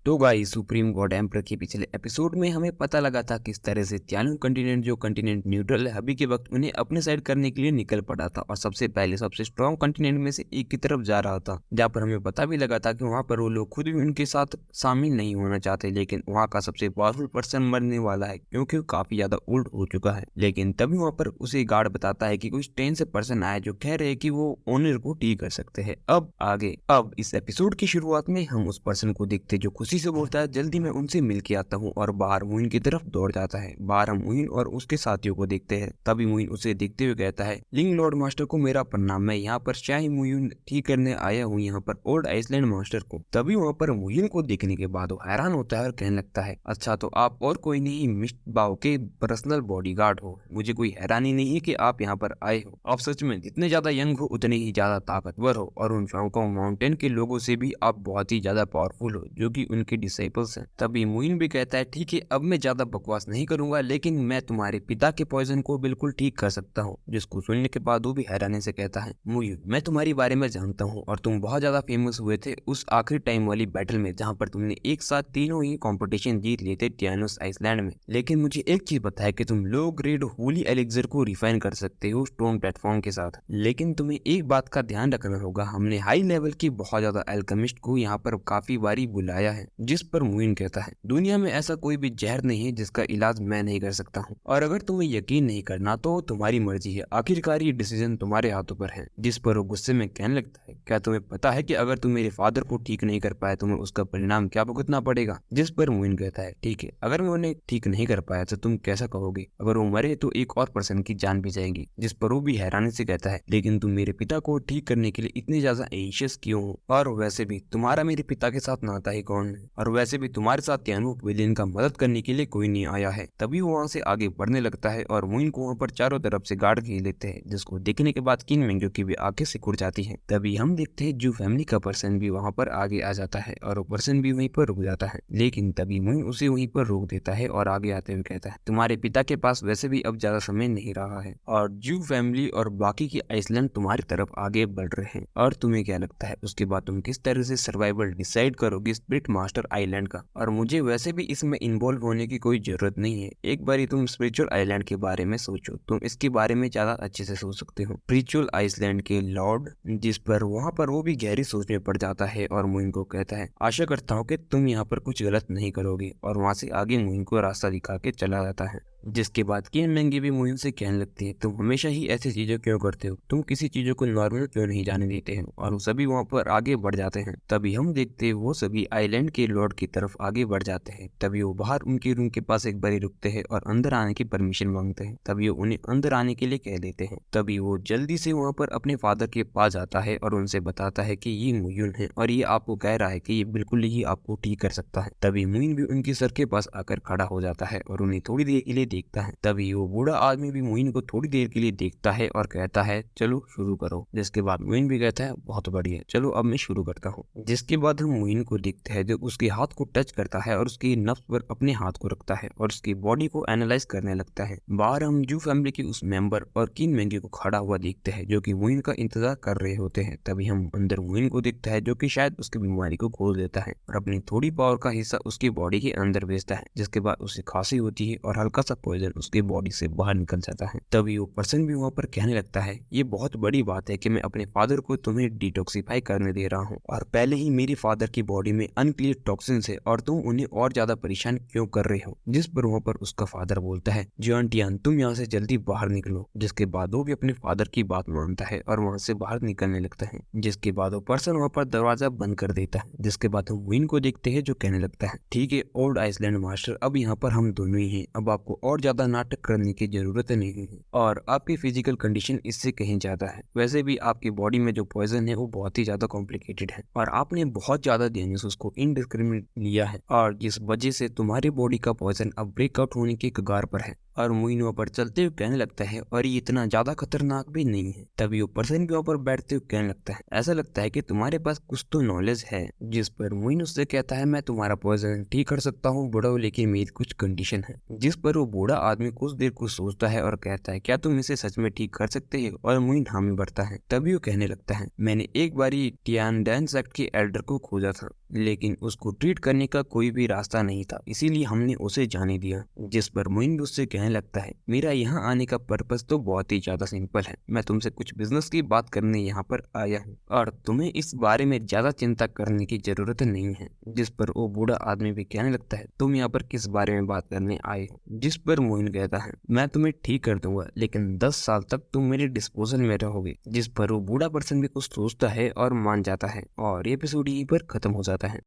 तो guys supreme God emperor के पिछले एपिसोड में हमें पता लगा था किस तरह से त्यानु कंटिनेंट जो कंटिनेंट न्यूट्रल है अभी के वक्त उन्हें अपने साइड करने के लिए निकल पड़ा था और सबसे पहले सबसे स्ट्रॉन्ग कंटिनेंट में से एक की तरफ जा रहा था, जहाँ पर हमें पता भी लगा था कि वहाँ पर वो लोग खुद भी उनके साथ शामिल नहीं होना चाहते, लेकिन वहाँ का सबसे पावरफुल पर्सन मरने वाला है क्योंकि वो काफी ज्यादा ओल्ड हो चुका है। लेकिन तभी वहाँ पर उसे गार्ड बताता है कि कुछ 10 से पर्सन आए जो कह रहे हैं कि वो ओनर को ठीक कर सकते हैं। अब इस एपिसोड की शुरुआत में हम उस पर्सन को देखते जो खुशी से बोलता है जल्दी मैं उनसे मिल के आता हूँ और बाहर मुइन की तरफ दौड़ जाता है। बाहर हम मुइन और उसके साथियों को देखते हैं। तभी मुइन उसे देखते हुए कहता है, लिंग लॉर्ड मास्टर को मेरा प्रणाम, मैं यहाँ पर शाही मुइन ठीक करने आया हूँ यहाँ पर ओल्ड आइसलैंड मास्टर को। तभी वहाँ पर मुइन को देखने के बाद वो हैरान होता है और कहने लगता है, अच्छा तो आप और कोई नहीं मिस्टर बाओ के पर्सनल बॉडीगार्ड हो। मुझे कोई हैरानी नहीं है कि आप यहाँ पर आए हो। आप सच में जितने ज्यादा यंग हो उतने ही ज्यादा ताकतवर हो और उन शांगकांग माउंटेन के लोगों से भी आप बहुत ही ज्यादा पावरफुल हो जो कि उनके डिसाइपल्स हैं। तभी मुइन भी कहता है, ठीक है अब मैं ज्यादा बकवास नहीं करूंगा, लेकिन मैं तुम्हारे पिता के पॉइजन को बिल्कुल ठीक कर सकता हूँ। जिसको सुनने के बाद वो भी हैरानी से कहता है, मुइन मैं तुम्हारे बारे में जानता हूँ और तुम बहुत ज्यादा फेमस हुए थे उस आखिरी टाइम वाली बैटल में जहाँ पर तुमने एक साथ तीनों ही कॉम्पिटिशन जीत लिए थे टियानोस आइसलैंड में। लेकिन मुझे एक चीज पता है कि तुम लो ग्रेड होली एलिक्सर को रिफाइन कर सकते हो स्टोन प्लेटफॉर्म के साथ, लेकिन तुम्हें एक बात का ध्यान रखना होगा, हमने हाई लेवल की बहुत ज्यादा एल्केमिस्ट को यहाँ पर काफी बारी बुलाया है। जिस पर मुइन कहता है, दुनिया में ऐसा कोई भी जहर नहीं है जिसका इलाज मैं नहीं कर सकता हूँ, और अगर तुम्हें यकीन नहीं करना तो तुम्हारी मर्जी है, आखिरकार ये डिसीजन तुम्हारे हाथों पर है। जिस पर वो गुस्से में कहने लगता है, क्या तुम्हें पता है कि अगर तुम मेरे फादर को ठीक नहीं कर पाए तुम्हें उसका परिणाम क्या भुगतना पड़ेगा। जिस पर मुइन कहता है, ठीक है अगर मैं उन्हें ठीक नहीं कर पाया तो तुम कैसा कहोगे, अगर वो मरे तो एक और पर्सन की जान भी जाएगी। जिस पर वो भी हैरानी से कहता है, लेकिन तुम मेरे पिता को ठीक करने के लिए इतने ज्यादा एंशियस क्यों हो, और वैसे भी तुम्हारा मेरे पिता के साथ नाता ही कौन है, और वैसे भी तुम्हारे साथ त्यानु विलियन का मदद करने के लिए कोई नहीं आया है। तभी वो वहाँ से आगे बढ़ने लगता है और मुइन को वहाँ पर चारों तरफ से गार्ड घेर लेते हैं, जिसको देखने के बाद किन मेंग्यो की भी आंखें सिकुड़ जाती है। तभी हम देखते हैं जू फैमिली का पर्सन भी वहाँ पर आगे आ जाता है और वो पर्सन भी वहीं पर रुक जाता है, लेकिन तभी मुइन उसे वहीं पर रोक देता है और आगे आते हुए कहता है, तुम्हारे पिता के पास वैसे भी अब ज्यादा समय नहीं रहा है और जू फैमिली और बाकी की आइसलैंड तुम्हारी तरफ आगे बढ़ रहे हैं, और तुम्हें क्या लगता है उसके बाद तुम किस तरह से सर्वाइवल डिसाइड करोगे स्पिरिट मास्टर आइलैंड का। और मुझे वैसे भी इसमें इन्वॉल्व होने की कोई जरूरत नहीं है, एक बार तुम स्पिरिचुअल आइलैंड के बारे में सोचो, तुम इसके बारे में ज्यादा अच्छे से सोच सकते हो, स्पिरिचुअल आइसलैंड के लॉर्ड। जिस पर वहाँ पर वो भी गहरी सोच में पड़ जाता है और मुइन को कहता है, आशा करता हूँ कि तुम यहाँ पर कुछ गलत नहीं करोगे, और वहाँ से आगे मुइन को रास्ता दिखा के चला जाता है। जिसके बाद किन मेंगी भी मुइन से कहने लगती है, तुम हमेशा ही ऐसी चीजें क्यों करते हो, तुम किसी चीजों को नॉर्मल क्यों नहीं जाने देते हो, और वो सभी वहाँ पर आगे बढ़ जाते हैं। तभी हम देखते हैं वो सभी आइलैंड के लॉर्ड की तरफ आगे बढ़ जाते हैं। तभी वो बाहर उनके रूम के पास एक बारी रुकते हैं और अंदर आने की परमिशन मांगते हैं। तभी वो उन्हें अंदर आने के लिए कह देते हैं। तभी वो जल्दी से वहाँ पर अपने फादर के पास जाता है और उनसे बताता है कि ये मुइन है और ये आपको कह रहा है कि ये बिल्कुल ही आपको ठीक कर सकता है। तभी मुइन भी उनके सर के पास आकर खड़ा हो जाता है और उन्हें थोड़ी देर के लिए देखता है। तभी वो बूढ़ा आदमी भी मुइन को थोड़ी देर के लिए देखता है और कहता है, चलो शुरू करो। जिसके बाद मुइन भी कहता है, बहुत बढ़िया, चलो अब मैं शुरू करता हूँ। जिसके बाद हम मुइन को देखते हैं जो उसके हाथ को टच करता है और उसकी नफ्स पर अपने हाथ को रखता है और उसकी बॉडी को एनालाइज करने लगता है। बाहर हम जू फैमिली के उस मेंबर और किन मेंगी को खड़ा हुआ देखते हैं जो कि मुइन का इंतजार कर रहे होते हैं। तभी हम अंदर मुइन को देखता है जो कि शायद उसकी बीमारी को खोज लेता है और अपनी थोड़ी पावर का हिस्सा उसकी बॉडी के अंदर भेजता है। जिसके बाद उसे खांसी होती है और हल्का सा पॉइजन उसकी बॉडी से बाहर निकल जाता है। तभी वो पर्सन भी वहाँ पर कहने लगता है, ये बहुत बड़ी बात है कि मैं अपने फादर को तुम्हें डिटॉक्सिफाई करने दे रहा हूँ और पहले ही मेरे फादर की बॉडी में अनक्लियर टॉक्सिन्स है और तुम उन्हें और ज्यादा परेशान क्यों कर रहे हो। जिस पर वहाँ पर उसका फादर बोलता है, जियांटियान तुम यहाँ से जल्दी बाहर निकलो। जिसके बाद वो भी अपने फादर की बात मानता है और वहाँ से बाहर निकलने लगता है। जिसके बाद वो पर्सन वहाँ पर दरवाजा बंद कर देता है। जिसके बाद हम मुइन को देखते हैं जो कहने लगता है, ठीक है ओल्ड आइसलैंड मास्टर, अब यहाँ पर हम दोनों ही हैं, अब आपको और ज्यादा नाटक करने की जरूरत नहीं है और आपकी फिजिकल कंडीशन इससे कहीं ज्यादा है। वैसे भी आपकी बॉडी में जो पॉइजन है वो बहुत ही ज्यादा कॉम्प्लिकेटेड है और आपने बहुत ज्यादा देने से उसको इनडिस्क्रिमिनेट लिया है और जिस वजह से तुम्हारी बॉडी का पॉइजन अब ब्रेकआउट होने के कगार पर है। और मुइन वहाँ पर चलते हुए कहने लगता है, और ये इतना ज्यादा खतरनाक भी नहीं है। तभी वो पर्सन भी वहाँ पर बैठते हुए कहने लगता है, ऐसा लगता है कि तुम्हारे पास कुछ तो नॉलेज है। जिस पर मुइन उससे कहता है, मैं तुम्हारा पॉइजन ठीक कर सकता हूँ बूढ़ा, लेकिन मेरी कुछ कंडीशन है। जिस पर वो बूढ़ा आदमी कुछ देर कुछ सोचता है और कहता है, क्या तुम इसे सच में ठीक कर सकते हो, और मुइन हामी बढ़ता है। तभी वो कहने लगता है, मैंने एक बारी टियान डांस एक्ट के एल्डर को खोजा था लेकिन उसको ट्रीट करने का कोई भी रास्ता नहीं था, इसीलिए हमने उसे जाने दिया। जिस पर मोइन भी उससे कहने लगता है, मेरा यहाँ आने का पर्पस तो बहुत ही ज्यादा सिंपल है, मैं तुमसे कुछ बिजनेस की बात करने यहाँ पर आया हूँ और तुम्हें इस बारे में ज्यादा चिंता करने की जरूरत नहीं है। जिस पर वो बूढ़ा आदमी भी कहने लगता है, तुम यहाँ पर किस बारे में बात करने आए हो? जिस पर मोइन कहता है, मैं तुम्हें ठीक कर दूंगा लेकिन 10 साल तक तुम मेरे डिस्पोजल में रहोगे। जिस पर वो बूढ़ा पर्सन भी कुछ सोचता है और मान जाता है और ये एपिसोड यहीं पर खत्म हो जाता है।